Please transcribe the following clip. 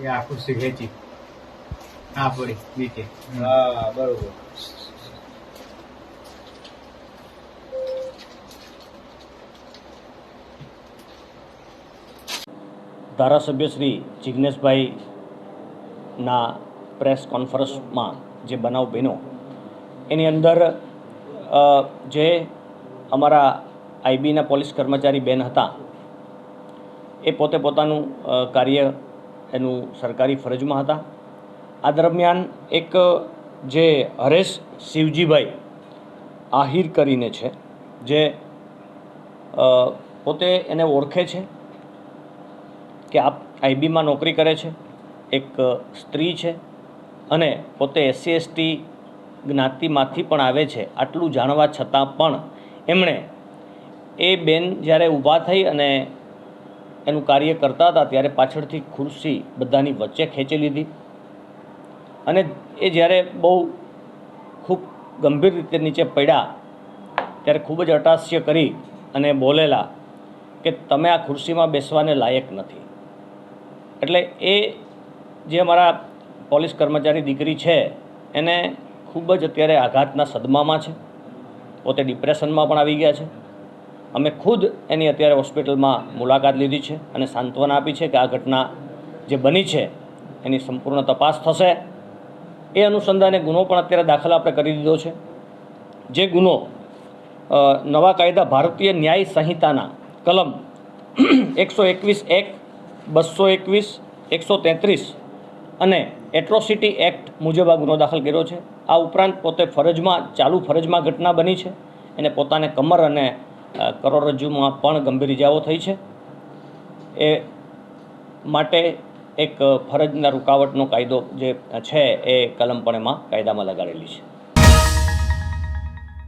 એ આ ખુરશી ખેંચી આ પડી નીચે. હા બરોબર. ધારાસભ્ય શ્રી જિજ્ઞેશભાઈના પ્રેસ કોન્ફરન્સમાં જે બનાવ બન્યો એની અંદર જે અમારા આઈબીના પોલીસ કર્મચારી બેન હતા એ પોતે પોતાનું કાર્ય એનું સરકારી ફરજમાં હતા. આ દરમિયાન એક જે હરેશ શિવજીભાઈ આહિર કરીને છે, જે પોતે એને ઓળખે છે કે આપ આઈબીમાં નોકરી કરે છે, એક સ્ત્રી છે અને પોતે SC ST જ્ઞાતિમાંથી પણ આવે છે. આટલું જાણવા છતાં પણ એમણે એ બેન જ્યારે ઊભા થઈ અને એનું કાર્ય કરતા હતા ત્યારે પાછળથી ખુરશી બધાની વચ્ચે ખેંચી લીધી અને એ જ્યારે બહુ ખૂબ ગંભીર રીતે નીચે પડ્યા ત્યારે ખૂબ જ અટ્ટહાસ્ય કરી અને બોલેલા કે તમે આ ખુરશીમાં બેસવાને લાયક નથી. એટલે એ જે અમારા પોલીસ કર્મચારી દીકરી છે એને ખૂબ જ અત્યારે આઘાતના સદમામાં છે, પોતે ડિપ્રેશનમાં પણ આવી ગયા છે. અમે ખુદ એની અત્યારે હોસ્પિટલમાં મુલાકાત લીધી છે અને સાંત્વના આપી છે કે આ ઘટના જે બની છે એની સંપૂર્ણ તપાસ થશે. એ અનુસંધાને ગુનો પણ અત્યારે દાખલ આપણે કરી દીધો છે. જે ગુનો નવા કાયદા ભારતીય ન્યાય સંહિતાના કલમ 121(1), 221, 133 અને એટ્રોસિટી એક્ટ મુજબ આ ગુનો દાખલ કર્યો છે. આ ઉપરાંત પોતે ચાલુ ફરજમાં ઘટના બની છે. એને પોતાને કમર અને કરોડરજ્જુમાં પણ ગંભીર ઇજાઓ થઈ છે. એ માટે એક ફરજના રૂકાવટનો કાયદો જે છે એ કલમ પણ એમાં કાયદામાં લગાડેલી છે.